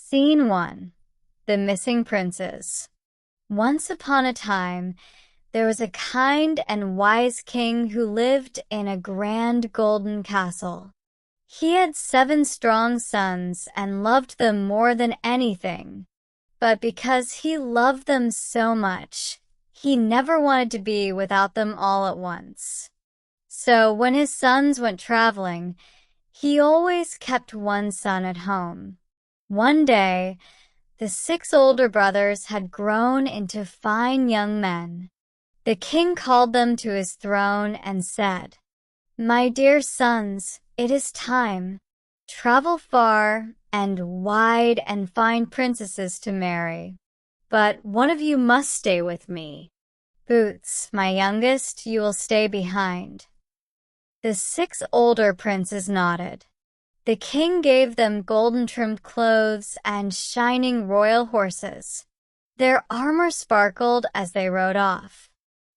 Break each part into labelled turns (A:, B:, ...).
A: Scene 1. The Missing Princes. Once upon a time, there was a kind and wise king who lived in a grand golden castle. He had 7 strong sons and loved them more than anything. But because he loved them so much, he never wanted to be without them all at once. So when his sons went traveling, he always kept one son at home. One day, the 6 older brothers had grown into fine young men. The king called them to his throne and said, "My dear sons, it is time. Travel far and wide and find princesses to marry. But one of you must stay with me. Boots, my youngest, you will stay behind." The 6 older princes nodded. The king gave them golden-trimmed clothes and shining royal horses. Their armor sparkled as they rode off.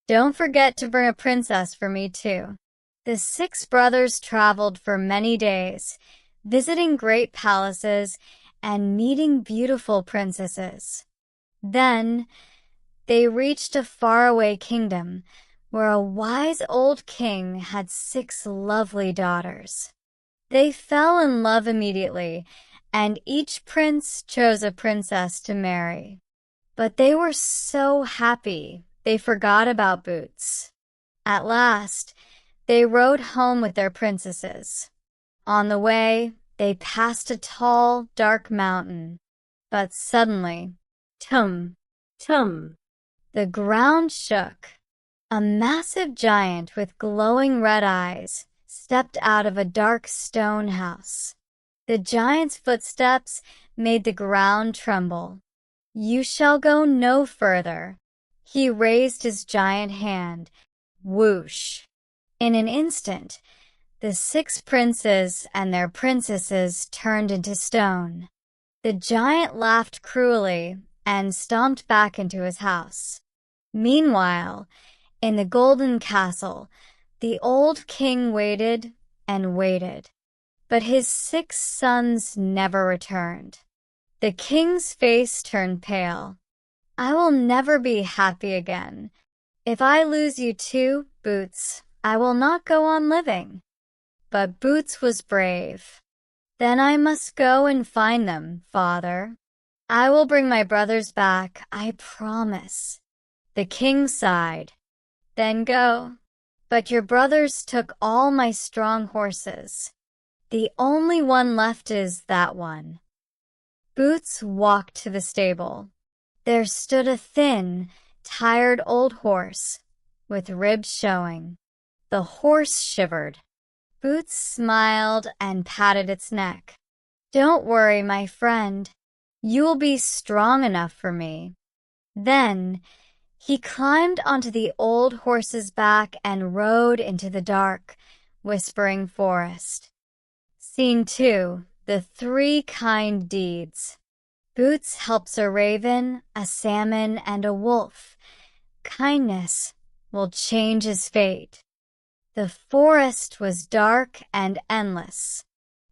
A: "Don't forget to bring a princess for me, too." The 6 brothers traveled for many days, visiting great palaces and meeting beautiful princesses. Then they reached a faraway kingdom where a wise old king had 6 lovely daughters. They fell in love immediately, and each prince chose a princess to marry. But they were so happy, they forgot about Boots. At last, they rode home with their princesses. On the way, they passed a tall, dark mountain. But suddenly, tum, tum, the ground shook. A massive giant with glowing red eyes stepped out of a dark stone house. The giant's footsteps made the ground tremble. "You shall go no further." He raised his giant hand. Whoosh! In an instant, the 6 princes and their princesses turned into stone. The giant laughed cruelly and stomped back into his house. Meanwhile, in the golden castle, the old king waited and waited, but his 6 sons never returned. The king's face turned pale. "I will never be happy again. If I lose you too, Boots, I will not go on living." But Boots was brave. "Then I must go and find them, father. I will bring my brothers back, I promise." The king sighed. "Then go. But your brothers took all my strong horses. The only one left is that one." Boots walked to the stable. There stood a thin, tired old horse, with ribs showing. The horse shivered. Boots smiled and patted its neck. "Don't worry, my friend. You will be strong enough for me." Then he climbed onto the old horse's back and rode into the dark, whispering forest. Scene 2. The 3 kind deeds. Boots helps a raven, a salmon, and a wolf. Kindness will change his fate. The forest was dark and endless.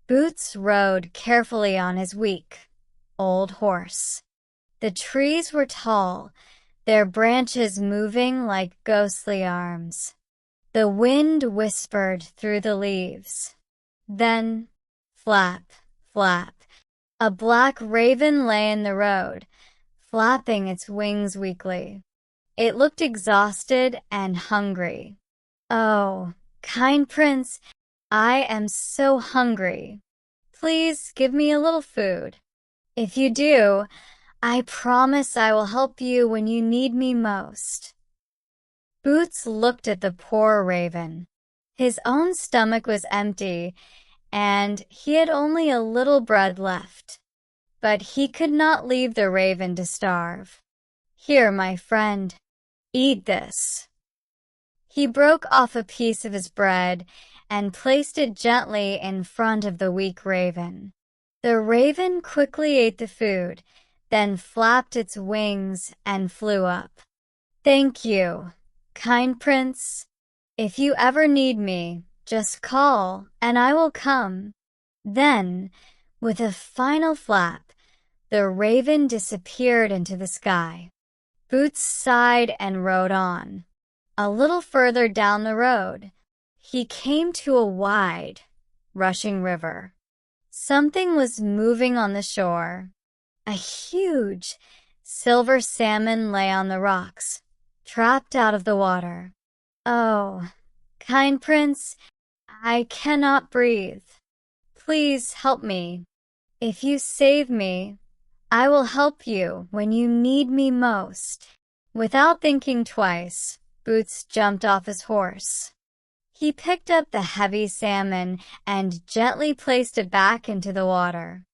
A: Boots rode carefully on his weak, old horse. The trees were tall, their branches moving like ghostly arms. The wind whispered through the leaves. Then, flap, flap, a black raven lay in the road, flapping its wings weakly. It looked exhausted and hungry. "Oh, kind prince, I am so hungry. Please give me a little food. If you do, I promise I will help you when you need me most." Boots looked at the poor raven. His own stomach was empty, and he had only a little bread left. But he could not leave the raven to starve. "Here, my friend, eat this." He broke off a piece of his bread and placed it gently in front of the weak raven. The raven quickly ate the food, then flapped its wings and flew up. "Thank you, kind prince. If you ever need me, just call and I will come." Then, with a final flap, The raven disappeared into the sky. Boots sighed and rode on. A little further down the road, he came to a wide, rushing river. Something was moving on the shore. A huge, silver salmon lay on the rocks, trapped out of the water. "Oh, kind prince, I cannot breathe. Please help me. If you save me, I will help you when you need me most." Without thinking twice, Boots jumped off his horse. He picked up the heavy salmon and gently placed it back into the water.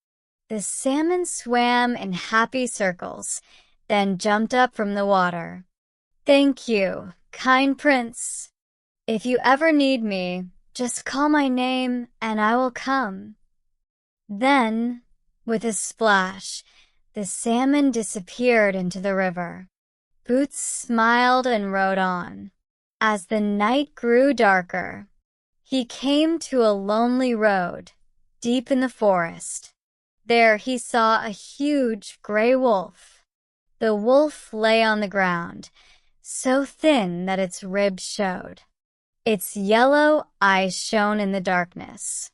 A: The salmon swam in happy circles, then jumped up from the water. "Thank you, kind prince. If you ever need me, just call my name and I will come." Then, with a splash, the salmon disappeared into the river. Boots smiled and rode on. As the night grew darker, he came to a lonely road, deep in the forest. There he saw a huge gray wolf. The wolf lay on the ground, so thin that its ribs showed. Its yellow eyes shone in the darkness.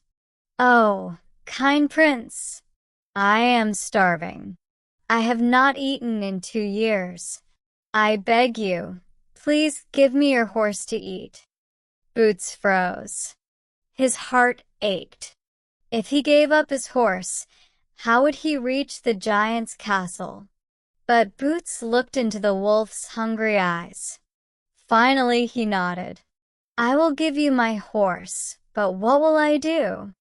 A: "Oh, kind prince, I am starving. I have not eaten in 2 years. I beg you, please give me your horse to eat." Boots froze. His heart ached. If he gave up his horse, how would he reach the giant's castle? But Boots looked into the wolf's hungry eyes. Finally he nodded. "I will give you my horse, but what will I do?"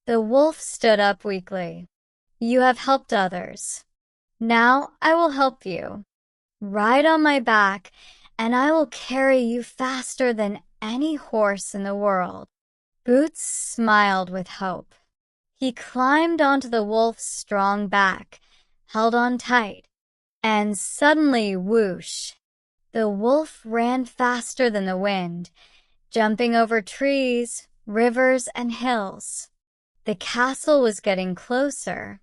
A: The wolf stood up weakly. "You have helped others. Now I will help you. Ride on my back, and I will carry you faster than any horse in the world." Boots smiled with hope. He climbed onto the wolf's strong back, held on tight, and suddenly, whoosh! The wolf ran faster than the wind, jumping over trees, rivers, and hills. The castle was getting closer.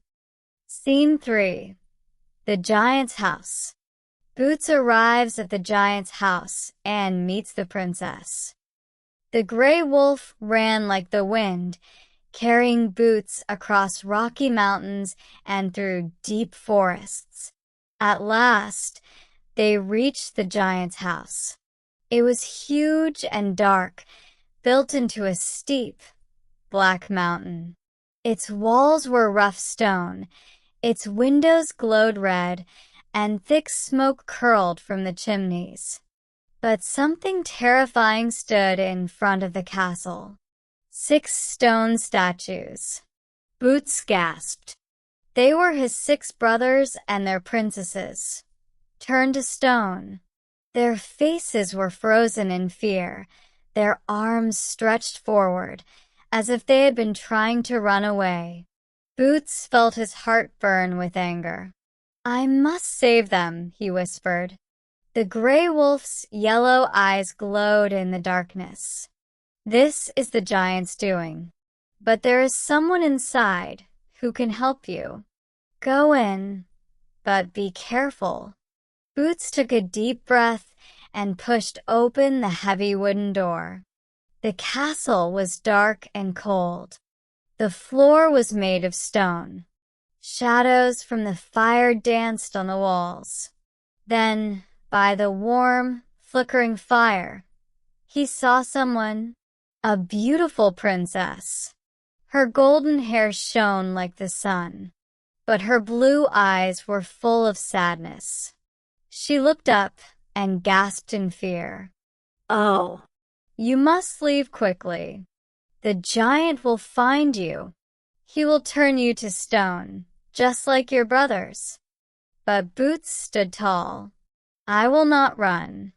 A: Scene 3. The giant's house. Boots arrives at the giant's house and meets the princess. The gray wolf ran like the wind, carrying Boots across rocky mountains and through deep forests. At last, they reached the giant's house. It was huge and dark, built into a steep, black mountain. Its walls were rough stone, its windows glowed red, and thick smoke curled from the chimneys. But something terrifying stood in front of the castle. 6 stone statues. Boots gasped. They were his 6 brothers and their princesses, turned to stone. Their faces were frozen in fear, their arms stretched forward, as if they had been trying to run away. Boots felt his heart burn with anger. "I must save them," he whispered. The gray wolf's yellow eyes glowed in the darkness. "This is the giant's doing, but there is someone inside who can help you. Go in, but be careful." Boots took a deep breath and pushed open the heavy wooden door. The castle was dark and cold. The floor was made of stone. Shadows from the fire danced on the walls. Then, by the warm, flickering fire, he saw someone, a beautiful princess. Her golden hair shone like the sun, but her blue eyes were full of sadness. She looked up and gasped in fear. "Oh, you must leave quickly. The giant will find you. He will turn you to stone, just like your brothers." But Boots stood tall. "I will not run.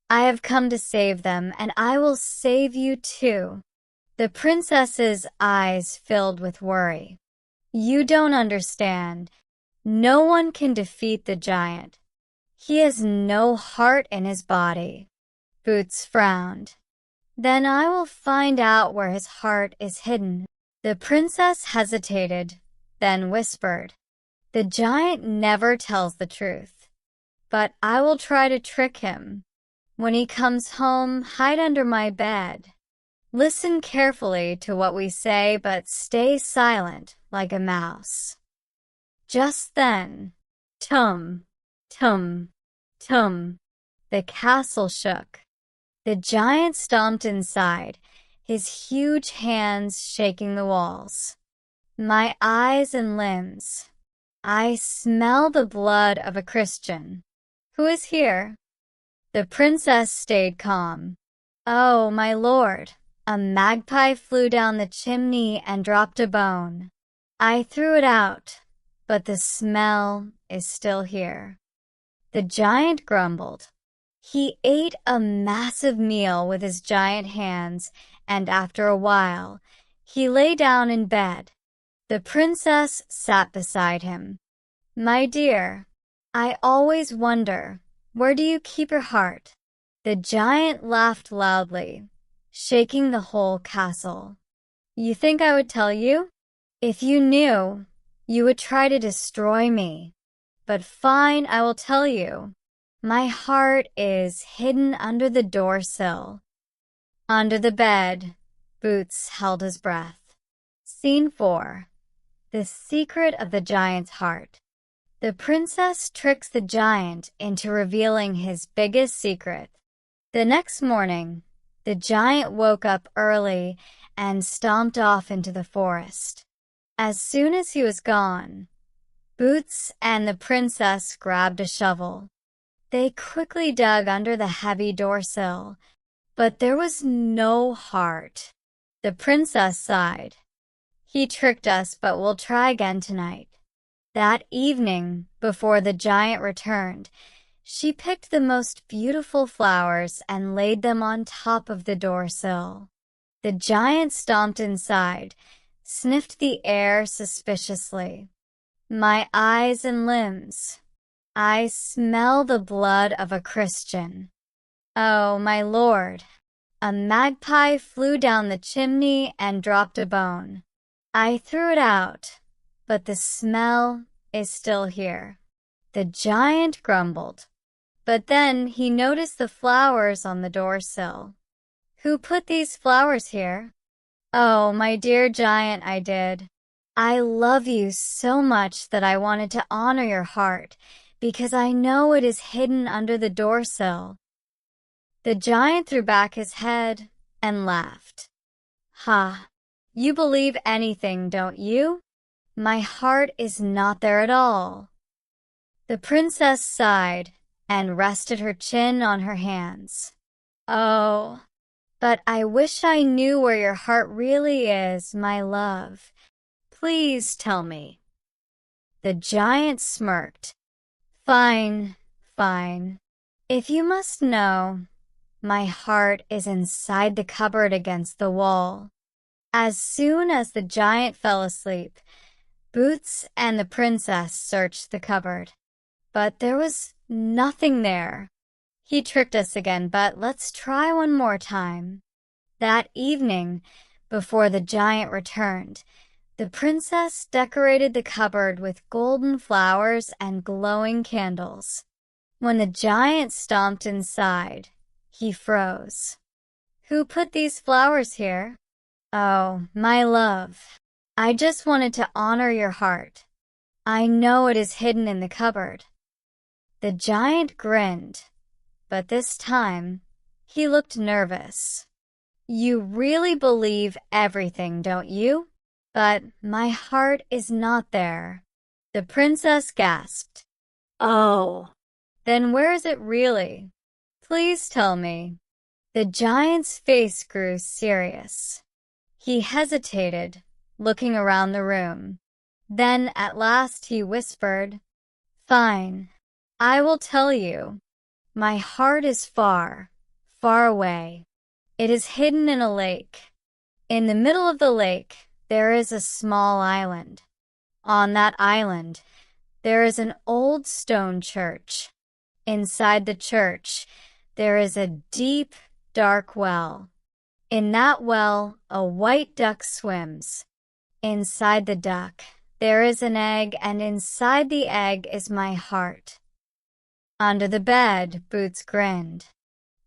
A: I have come to save them, and I will save you too." The princess's eyes filled with worry. "You don't understand. No one can defeat the giant. He has no heart in his body." Boots frowned. "Then I will find out where his heart is hidden." The princess hesitated, then whispered, The giant never tells the truth, but I will try to trick him. When he comes home, hide under my bed. Listen carefully to what we say, but stay silent like a mouse." Just then, tum, tum, tum, the castle shook. The giant stomped inside, his huge hands shaking the walls. "My eyes and limbs. I smell the blood of a Christian. Who is here?" The princess stayed calm. "Oh, my lord, a magpie flew down the chimney and dropped a bone. I threw it out, but the smell is still here." The giant grumbled. He ate a massive meal with his giant hands, and after a while, he lay down in bed. The princess sat beside him. "My dear, I always wonder, where do you keep your heart?" The giant laughed loudly, shaking the whole castle. "You think I would tell you? If you knew, you would try to destroy me. But fine, I will tell you. My heart is hidden under the doorsill." Under the bed, Boots held his breath. Scene 4. The secret of the giant's heart. The princess tricks the giant into revealing his biggest secret. The next morning, the giant woke up early and stomped off into the forest. As soon as he was gone, Boots and the princess grabbed a shovel. They quickly dug under the heavy doorsill, but there was no heart. The princess sighed. "He tricked us, but we'll try again tonight." That evening, before the giant returned, she picked the most beautiful flowers and laid them on top of the doorsill. The giant stomped inside, sniffed the air suspiciously. "My eyes and limbs. I smell the blood of a Christian. Oh, my lord, a magpie flew down the chimney and dropped a bone. I threw it out, but the smell is still here." The giant grumbled, but then he noticed the flowers on the doorsill. "Who put these flowers here?" "Oh, my dear giant, I did. I love you so much that I wanted to honor your heart, because I know it is hidden under the doorsill." The giant threw back his head and laughed. "Ha! You believe anything, don't you? My heart is not there at all." The princess sighed and rested her chin on her hands. "Oh, but I wish I knew where your heart really is, my love. Please tell me." The giant smirked. "Fine, fine. If you must know, my heart is inside the cupboard against the wall." As soon as the giant fell asleep, Boots and the princess searched the cupboard. But there was nothing there. "He tricked us again, but let's try one more time." That evening, before the giant returned, the princess decorated the cupboard with golden flowers and glowing candles. When the giant stomped inside, he froze. "Who put these flowers here?" "Oh, my love, I just wanted to honor your heart. I know it is hidden in the cupboard." The giant grinned, but this time he looked nervous. "You really believe everything, don't you? But my heart is not there." The princess gasped. "Oh, then where is it really? Please tell me." The giant's face grew serious. He hesitated, looking around the room. Then at last he whispered, "Fine, I will tell you. My heart is far, far away. It is hidden in a lake. In the middle of the lake, there is a small island. On that island, there is an old stone church. Inside the church, there is a deep, dark well. In that well, a white duck swims. Inside the duck, There is an egg, and inside the egg is my heart." Under the bed, Boots grinned.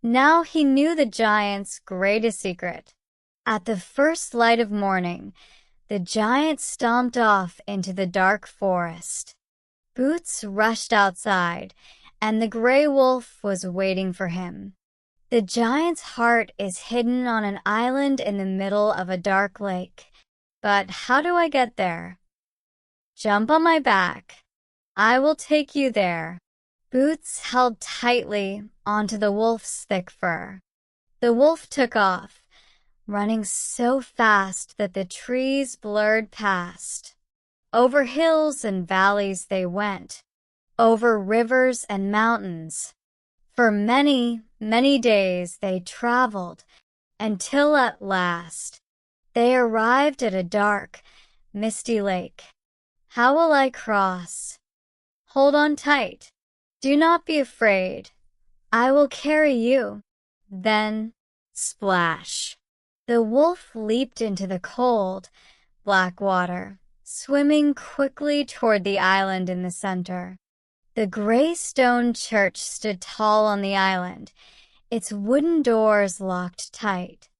A: Now he knew the giant's greatest secret. At the first light of morning, the giant stomped off into the dark forest. Boots rushed outside, and the gray wolf was waiting for him. The giant's heart is hidden on an island in the middle of a dark lake. But how do I get there? Jump on my back. I will take you there. Boots held tightly onto the wolf's thick fur. The wolf took off, running so fast that the trees blurred past. Over hills and valleys they went, over rivers and mountains. For many, many days they traveled, until at last they arrived at a dark, misty lake. How will I cross? Hold on tight. Do not be afraid. I will carry you. Then, splash! The wolf leaped into the cold, black water, swimming quickly toward the island in the center. The gray stone church stood tall on the island, its wooden doors locked tight.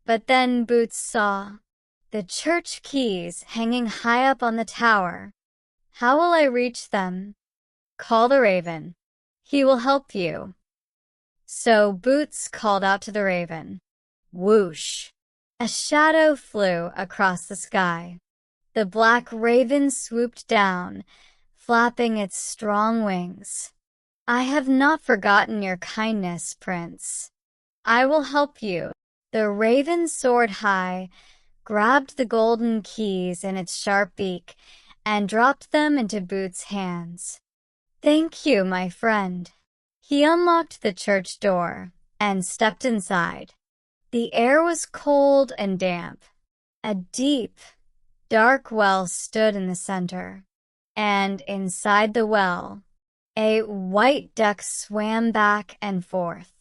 A: But then Boots saw the church keys hanging high up on the tower. How will I reach them? Call the raven. He will help you. So Boots called out to the raven. Whoosh! A shadow flew across the sky. The black raven swooped down, flapping its strong wings. I have not forgotten your kindness, Prince. I will help you. The raven soared high, grabbed the golden keys in its sharp beak, and dropped them into Boots' hands. Thank you, my friend. He unlocked the church door and stepped inside. The air was cold and damp. A deep, dark well stood in the center, and inside the well, a white duck swam back and forth.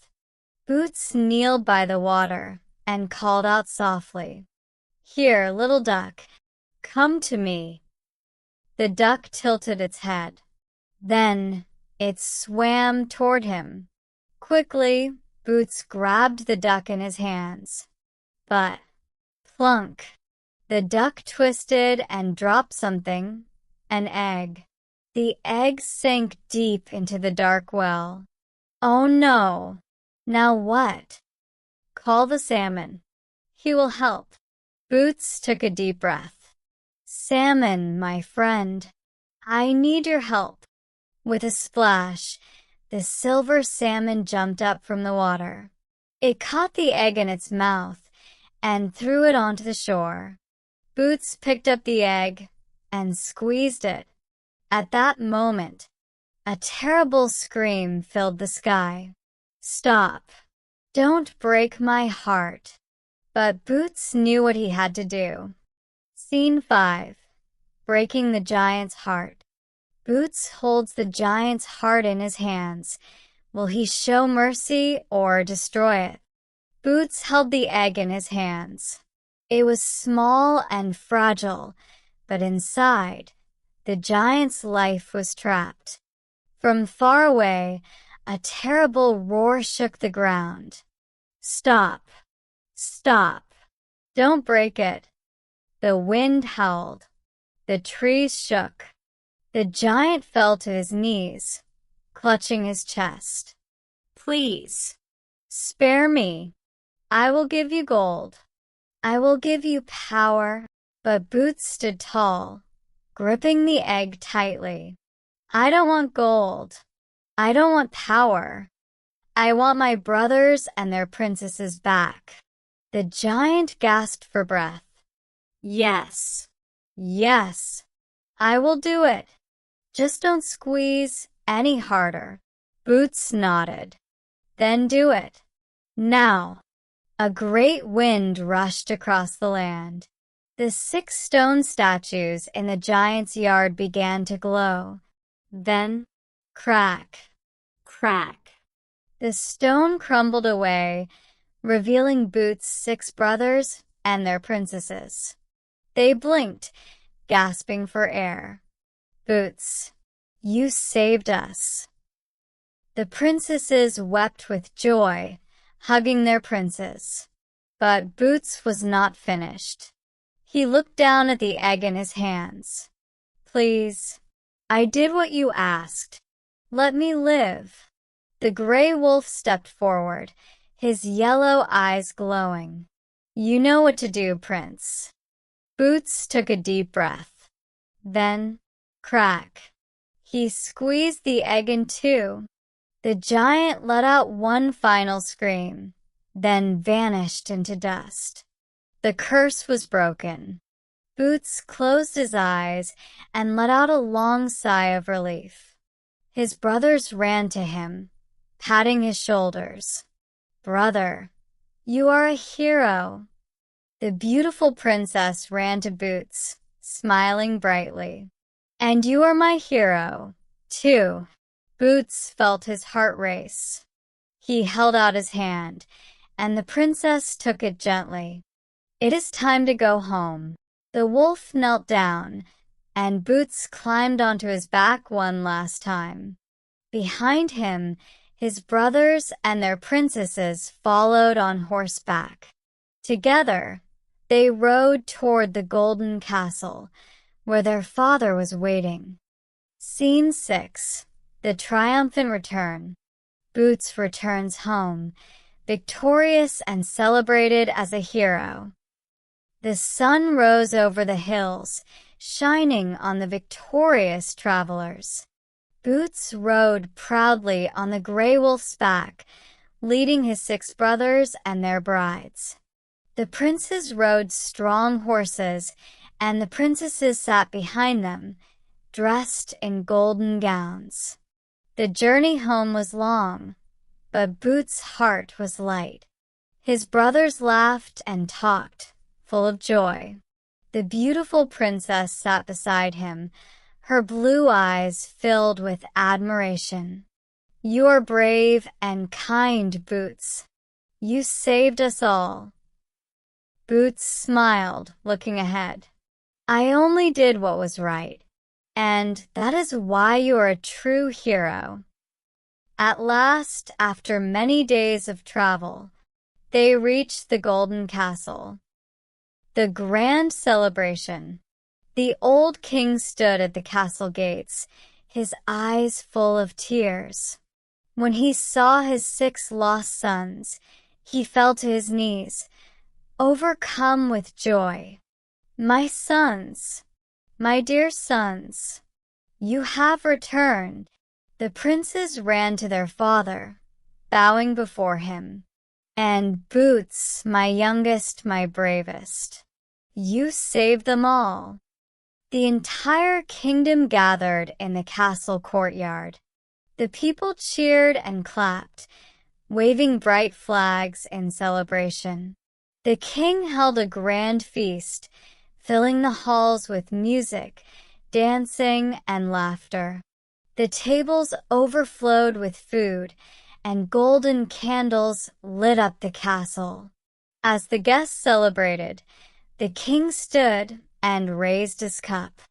A: Boots kneeled by the water and called out softly, Here, little duck, come to me. The duck tilted its head. Then it swam toward him. Quickly, Boots grabbed the duck in his hands. But, plunk! The duck twisted and dropped something, an egg. The egg sank deep into the dark well. Oh no! Now what? Call the salmon. He will help. Boots took a deep breath. Salmon, my friend, I need your help. With a splash, the silver salmon jumped up from the water. It caught the egg in its mouth and threw it onto the shore. Boots picked up the egg and squeezed it. At that moment, a terrible scream filled the sky. Stop! Don't break my heart. But Boots knew what he had to do. Scene 5. Breaking the giant's heart. Boots holds the giant's heart in his hands. Will he show mercy or destroy it? Boots held the egg in his hands. It was small and fragile, but inside, the giant's life was trapped. From far away, a terrible roar shook the ground. Stop! Stop! Don't break it! The wind howled. The trees shook. The giant fell to his knees, clutching his chest. Please, spare me. I will give you gold. I will give you power. But Boots stood tall, gripping the egg tightly. I don't want gold. I don't want power. I want my brothers and their princesses back. The giant gasped for breath. Yes, yes, I will do it. Just don't squeeze any harder. Boots nodded. Then do it. Now. A great wind rushed across the land. The 6 stone statues in the giant's yard began to glow. Then, crack, crack. The stone crumbled away, revealing Boots' 6 brothers and their princesses. They blinked, gasping for air. "Boots, you saved us." The princesses wept with joy, hugging their princes. But Boots was not finished. He looked down at the egg in his hands. "Please, I did what you asked. Let me live." The gray wolf stepped forward, his yellow eyes glowing. "You know what to do, Prince." Boots took a deep breath. Then, crack. He squeezed the egg in two. The giant let out one final scream, then vanished into dust. The curse was broken. Boots closed his eyes and let out a long sigh of relief. His brothers ran to him, patting his shoulders. "Brother, you are a hero." The beautiful princess ran to Boots, smiling brightly. "And you are my hero, too." Boots felt his heart race. He held out his hand, and the princess took it gently. "It is time to go home." The wolf knelt down, and Boots climbed onto his back one last time. Behind him, his brothers and their princesses followed on horseback. Together, they rode toward the golden castle, where their father was waiting. Scene 6. The triumphant return. Boots returns home, victorious and celebrated as a hero. The sun rose over the hills, shining on the victorious travelers. Boots rode proudly on the gray wolf's back, leading his 6 brothers and their brides. The princes rode strong horses, and the princesses sat behind them, dressed in golden gowns. The journey home was long, but Boots' heart was light. His brothers laughed and talked, full of joy. The beautiful princess sat beside him, her blue eyes filled with admiration. "You are brave and kind, Boots. You saved us all." Boots smiled, looking ahead. "I only did what was right, and that is why you are a true hero." At last, after many days of travel, they reached the Golden Castle. The grand celebration. The old king stood at the castle gates, his eyes full of tears. When he saw his 6 lost sons, he fell to his knees, overcome with joy. "My sons, my dear sons, you have returned." The princes ran to their father, bowing before him. "And Boots, my youngest, my bravest, you saved them all." The entire kingdom gathered in the castle courtyard. The people cheered and clapped, waving bright flags in celebration. The king held a grand feast, filling the halls with music, dancing, and laughter. The tables overflowed with food, and golden candles lit up the castle. As the guests celebrated, the king stood and raised his cup.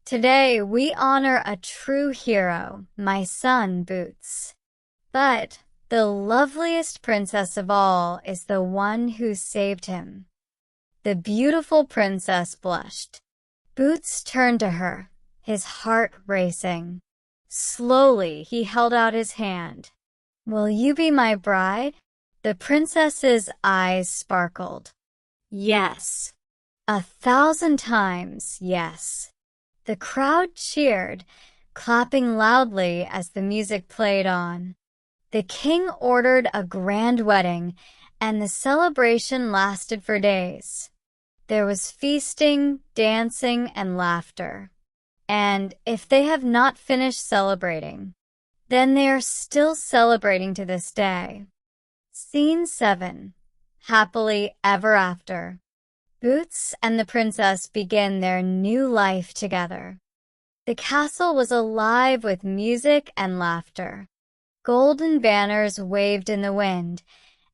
A: "Today we honor a true hero, my son Boots. But the loveliest princess of all is the one who saved him." The beautiful princess blushed. Boots turned to her, his heart racing. Slowly he held out his hand. "Will you be my bride?" The princess's eyes sparkled. "Yes. 1,000 times yes." The crowd cheered, clapping loudly as the music played on. The king ordered a grand wedding, and the celebration lasted for days. There was feasting, dancing, and laughter. And if they have not finished celebrating, then they are still celebrating to this day. Scene 7. Happily ever after. Boots and the princess begin their new life together. The castle was alive with music and laughter. Golden banners waved in the wind,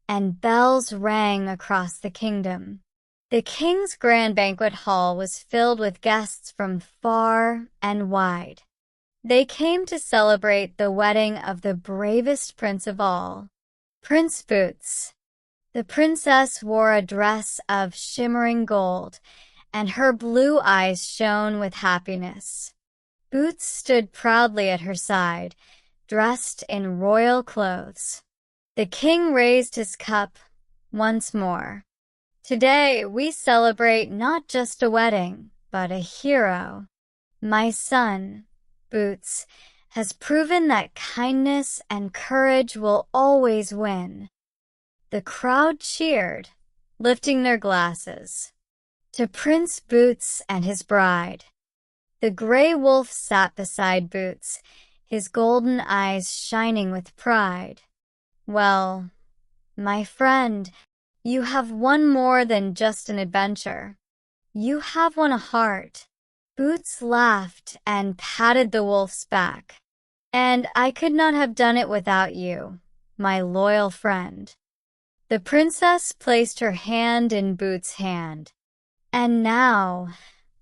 A: and bells rang across the kingdom. The king's grand banquet hall was filled with guests from far and wide. They came to celebrate the wedding of the bravest prince of all, Prince Boots. The princess wore a dress of shimmering gold, and her blue eyes shone with happiness. Boots stood proudly at her side, dressed in royal clothes. The king raised his cup once more. Today we celebrate not just a wedding, but a hero. My son, Boots, has proven that kindness and courage will always win. The crowd cheered, lifting their glasses. To Prince Boots and his bride. The gray wolf sat beside Boots, his golden eyes shining with pride. Well, my friend, you have won more than just an adventure. You have won a heart. Boots laughed and patted the wolf's back. And I could not have done it without you, my loyal friend. The princess placed her hand in Boots' hand. And now,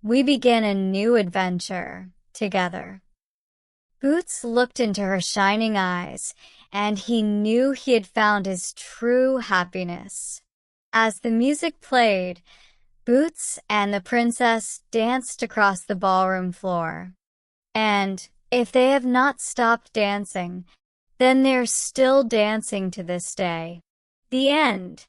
A: we begin a new adventure together. Boots looked into her shining eyes, and he knew he had found his true happiness. As the music played, Boots and the princess danced across the ballroom floor. And if they have not stopped dancing, then they're still dancing to this day. The end.